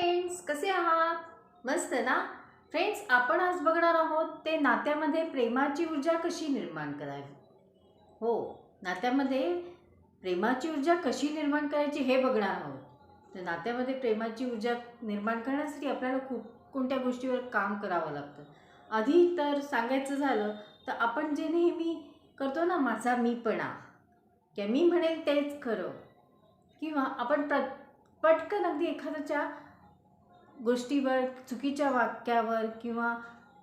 Friends, कसे आहात? मस्त ना? फ्रेंड्स, आपण आज बघणार आहोत ते नात्यामध्ये प्रेमाची ऊर्जा कशी निर्माण करावी. हो, नात्यामध्ये प्रेमाची ऊर्जा कशी निर्माण करायची हे बघणार आहोत. तर नात्यामध्ये प्रेमाची ऊर्जा निर्माण करण्यासाठी आपल्याला खूप कोणत्या गोष्टीवर काम करावं लागतं. आधी तर सांगायचं झालं तर आपण जे नेहमी करतो ना, माझा मीपणा, की मी म्हणेल तेच खरं, किंवा आपण पटकन अगदी एखाद्याच्या गोष्टीवर, चुकीच्या वाक्यावर किंवा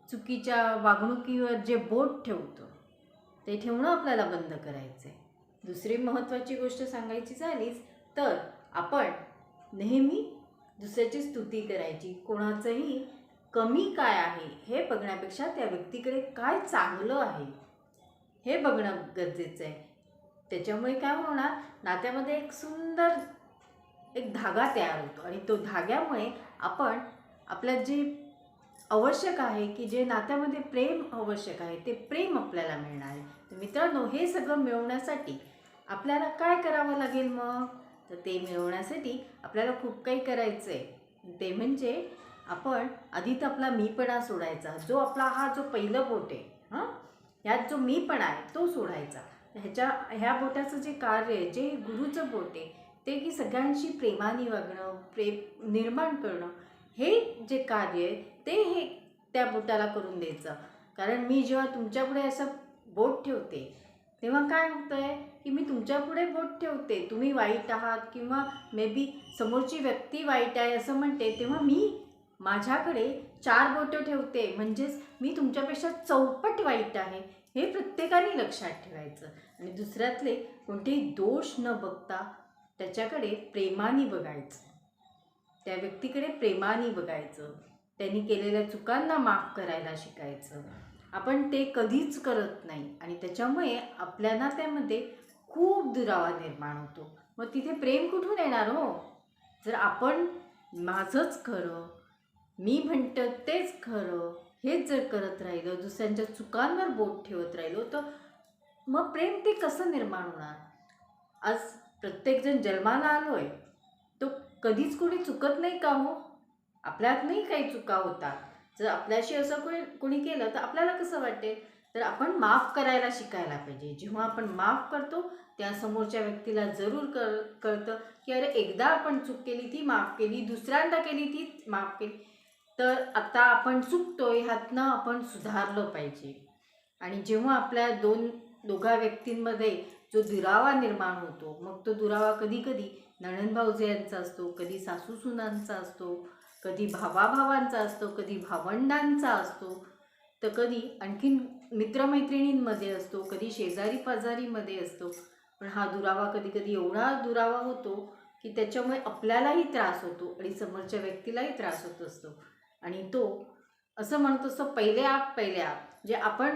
चुकीच्या वागणुकीवर जे बोट ठेवतो ते ठेवणं आपल्याला बंद करायचं आहे. दुसरी महत्त्वाची गोष्ट सांगायची झालीच तर आपण नेहमी दुसऱ्याची स्तुती करायची. कोणाचंही कमी काय आहे हे बघण्यापेक्षा त्या व्यक्तीकडे काय चांगलं आहे हे बघणं गरजेचं आहे. त्याच्यामुळे काय होणार, नात्यामध्ये एक सुंदर एक धागा तयार होतो आणि तो धाग्यामुळे आपण आपल्यात जे आवश्यक आहे, की जे नात्यामध्ये प्रेम आवश्यक आहे, ते प्रेम आपल्याला मिळणार आहे. तर मित्रांनो, हे सगळं मिळवण्यासाठी आपल्याला काय करावं लागेल मग? तर ते मिळवण्यासाठी आपल्याला खूप काही करायचं आहे. ते म्हणजे आपण आधी तर आपला मीपणा सोडायचा. जो आपला हा जो पहिलं बोट आहे, ह्यात जो मीपणा आहे तो सोडायचा. ह्या बोटाचं जे कार्य आहे, जे गुरुचं बोट आहे, ते की सगळ्यांशी प्रेमाने वागणं, प्रेम निर्माण करणं, हे जे कार्य आहे ते हे त्या बोटाला करून द्यायचं. कारण मी जेव्हा तुमच्यापुढे असं बोट ठेवते तेव्हा काय होतं आहे, की मी तुमच्यापुढे बोट ठेवते, तुम्ही वाईट आहात किंवा मे बी समोरची व्यक्ती वाईट आहे असं म्हणते, तेव्हा मी माझ्याकडे 4 बोटं ठेवते, म्हणजेच मी तुमच्यापेक्षा चौपट वाईट आहे हे प्रत्येकाने लक्षात ठेवायचं. आणि दुसऱ्यातले कोणतेही दोष न बघता त्याच्याकडे प्रेमाने बघायचं, त्या व्यक्तीकडे प्रेमाने बघायचं, त्यांनी केलेल्या चुकांना माफ करायला शिकायचं. आपण ते कधीच करत नाही आणि त्याच्यामुळे आपल्या नात्यामध्ये खूप दुरावा निर्माण होतो. मग तिथे प्रेम कुठून येणार हो? जर आपण माझंच खरं, मी म्हणतं तेच खरं, हेच जर करत राहिलं, दुसऱ्यांच्या चुकांवर बोट ठेवत राहिलो, तर मग प्रेम ते कसं निर्माण होणार? आज प्रत्येकजण जन्माला आलोय, तो कधीच कोणी चुकत नाही का हो? आपल्यात नाही काही चुका होतात. जर आपल्याशी असं कोणी केलं तर आपल्याला कसं वाटेल? तर आपण माफ करायला शिकायला पाहिजे. जेव्हा आपण माफ करतो त्या समोरच्या व्यक्तीला जरूर कळतं, की अरे एकदा आपण चूक केली ती माफ केली, दुसऱ्यांदा केली ती माफ केली, तर आता आपण चुकतोय ह्यातनं आपण सुधारलं पाहिजे. आणि जेव्हा आपल्या दोघा व्यक्तींमध्ये जो दुरावा निर्माण होतो, मग तो दुरावा कधी कधी नणंद भावजयांचा असतो, कधी सासू सुनांचा असतो, कधी भावाभावांचा असतो, कधी भावंडांचा असतो, तर कधी आणखीन मित्रमैत्रिणींमध्ये असतो, कधी शेजारी पाजारीमध्ये असतो. पण हा दुरावा कधी कधी एवढा दुरावा होतो की त्याच्यामुळे आपल्यालाही त्रास होतो आणि समोरच्या व्यक्तीलाही त्रास होत असतो. आणि तो असं म्हणत असतो, पहिले आप जे आपण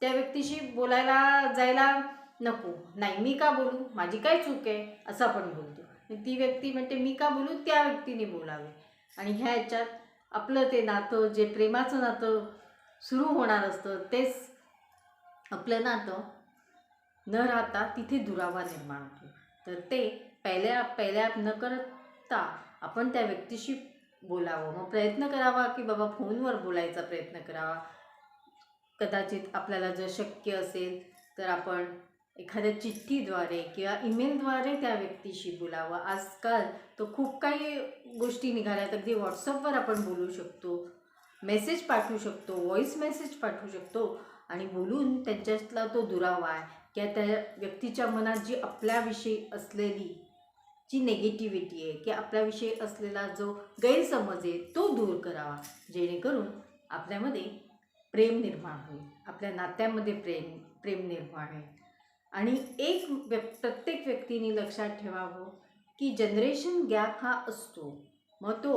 त्या व्यक्तीशी बोलायला जायला नको, नाही मी का बोलू, माझी काय चूक आहे असं आपण बोलतो. ती व्यक्ती म्हणते मी का बोलू, त्या व्यक्तीने बोलावे. आणि ह्या ह्याच्यात आपलं ते नातं, जे प्रेमाचं नातं सुरू होणार असतं, तेच आपलं नातं न राहता तिथे दुरावा निर्माण होतो. तर ते पहिल्या न करता आपण त्या व्यक्तीशी बोलावं. मग प्रयत्न करावा की बाबा फोनवर बोलायचा प्रयत्न करावा. कदाचित आपल्याला जर शक्य असेल तर आपण एखाद्या चिठ्ठीद्वारे किंवा ईमेलद्वारे त्या व्यक्तीशी बोलावं. आजकाल तर खूप काही गोष्टी निघाल्यात. अगदी व्हॉट्सअपवर आपण बोलू शकतो, मेसेज पाठवू शकतो, व्हॉईस मेसेज पाठवू शकतो आणि बोलून त्यांच्यातला तो दुरावा आहे किंवा त्या व्यक्तीच्या मनात जी आपल्याविषयी असलेली जी नेगेटिव्हिटी आहे की आपल्याविषयी असलेला जो गैरसमज आहे तो दूर करावा, जेणेकरून आपल्यामध्ये प्रेम निर्माण होईल, आपल्या नात्यामध्ये प्रेम निर्माण होईल. आणि प्रत्येक व्यक्तीने लक्षात ठेवावं की जनरेशन गॅप हा असतो. मग तो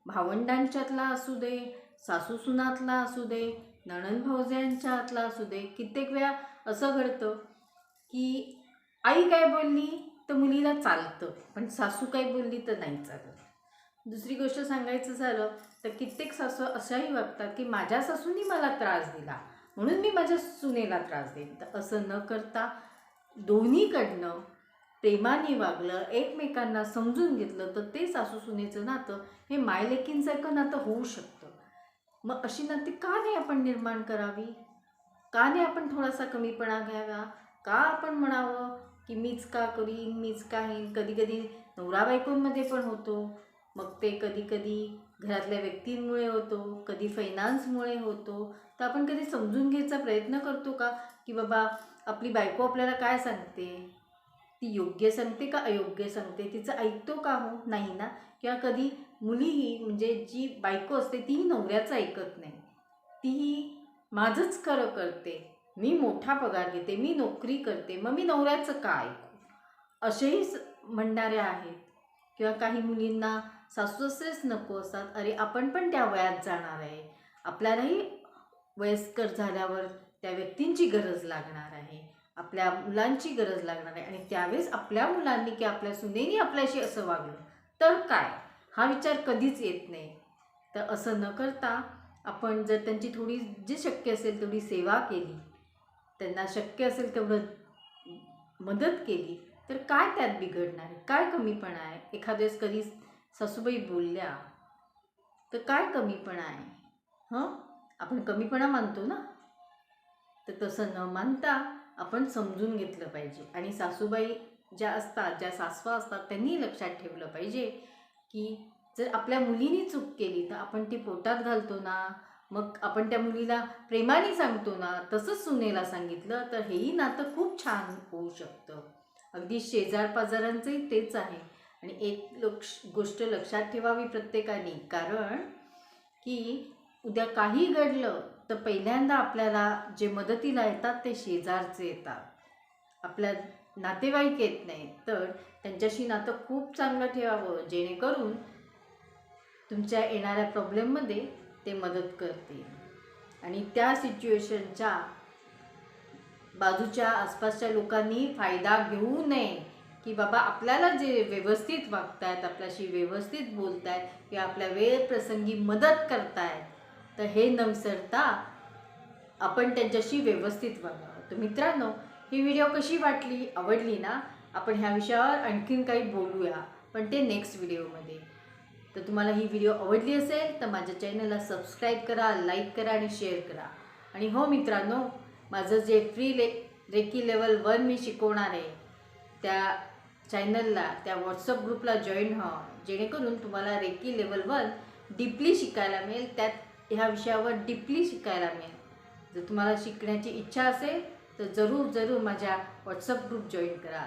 भावंडांच्यातला असू दे, सासूसुनातला असू दे, नणंद भावजयांच्यातला असू दे. कित्येक वेळा असं घडतं की आई काय बोलली तर मुलीला चालतं, पण सासू काय बोलली तर नाही चालत. दुसरी गोष्ट सांगायचं झालं तर कित्येक सासू अशाही वागतात की माझ्या सासूनी मला त्रास दिला म्हणून मी माझ्या सुनेला त्रास देईन. तर असं न करता दोन्हीकडनं प्रेमाने वागलं, एकमेकांना समजून घेतलं, तर ते सासू सुनेचं नातं हे मायलेकींसारखं नातं होऊ शकतं. मग अशी नाती का नाही आपण निर्माण करावी? का नाही आपण थोडासा कमीपणा घ्यावा? का आपण म्हणावं की मीच का करीन, मीच का होईन? कधी कधी नवरा बायकोंमध्ये पण होतो. मग ते कधी कधी घरातल्या व्यक्तींमुळे होतो, कधी फायनान्समुळे होतो. तर आपण कधी समजून घ्यायचा प्रयत्न करतो का की बाबा आपली बायको आपल्याला काय सांगते, ती योग्य सांगते का अयोग्य सांगते, तिचं ऐकतो का? हो नाही ना. किंवा कधी मुलीही म्हणजे जी बायको असते तीही नवऱ्याचं ऐकत नाही, तीही माझंच खरं करते, मी मोठा पगार घेते, मी नोकरी करते, मग मी नवऱ्याचं का ऐकू, असेही म्हणणाऱ्या आहेत. किंवा काही मुलींना सासू सासरेच नको असतात. अरे आपण पण त्या वयात जाणार आहे, आपल्यालाही वयस्कर झाल्यावर त्या व्यक्तींची गरज लागणार आहे, आपल्या मुलांची गरज लागणार आहे. आणि त्यावेळेस आपल्या मुलांनी की आपल्या सुनेनी आपल्याशी असं वागलं तर काय, हा विचार कधीच येत नाही. तर असं न करता आपण जर त्यांची थोडी जी शक्य असेल तेवढी सेवा केली, त्यांना शक्य असेल तेवढं मदत केली, तर काय त्यात बिघडणार आहे? काय कमीपणा आहे? एखाद्या वेळेस कधी सासूबाई बोलल्या तर काय कमीपणा आहे? हं, आपण कमीपणा मानतो ना. तर तसं न मानता आपण समजून घेतलं पाहिजे. आणि सासूबाई ज्या असतात, ज्या सासवा असतात, त्यांनी लक्षात ठेवलं पाहिजे की जर आपल्या मुलीने चूक केली तर आपण ती पोटात घालतो ना, मग आपण त्या मुलीला प्रेमाने सांगतो ना, तसंच सुनेला सांगितलं तर हेही नातं खूप छान होऊ शकतं. अगदी शेजार-पाजारांचंही तेच आहे. आणि एक गोष्ट लक्षात ठेवावी प्रत्येकाने, कारण की उद्या काही घडलं तर पहिल्यांदा आपल्याला जे मदतीला येतात ते शेजारचे येतात, आपल्या नातेवाईक येत नाही. तर त्यांच्याशी नातं खूप चांगलं ठेवावं, जेणेकरून तुमच्या येणाऱ्या प्रॉब्लेममध्ये ते मदत करतील. आणि त्या सिच्युएशनच्या बाजूच्या आसपासच्या लोकांनी फायदा घेऊ नये, की बाबा आपल्याला जे व्यवस्थित वागतायत, आपल्याशी व्यवस्थित बोलतायत किंवा आपल्या वेळ प्रसंगी मदत करतायत, तर हे न विसरता आपण त्यांच्याशी व्यवस्थित वागावं. तर मित्रांनो, ही व्हिडिओ कशी वाटली, आवडली ना? आपण ह्या विषयावर आणखीन काही बोलूया, पण ते नेक्स्ट व्हिडिओमध्ये. तर तुम्हाला ही व्हिडिओ आवडली असेल तर माझ्या चॅनलला सबस्क्राईब करा, लाईक करा आणि शेअर करा. आणि हो मित्रांनो, माझं जे फ्री रेकी लेवल 1 मी शिकवणार आहे, त्या चॅनलला, त्या व्हॉट्सअप ग्रुपला जॉईन व्हा, जेणेकरून तुम्हाला रेकी लेवल 1 डीपली शिकायला मिळेल. त्यात ह्या विषयावर डीपली शिकायला मिळेल. जर तुम्हाला शिकण्याची इच्छा असेल तर जरूर माझ्या व्हॉट्सअप ग्रुप जॉईन करा.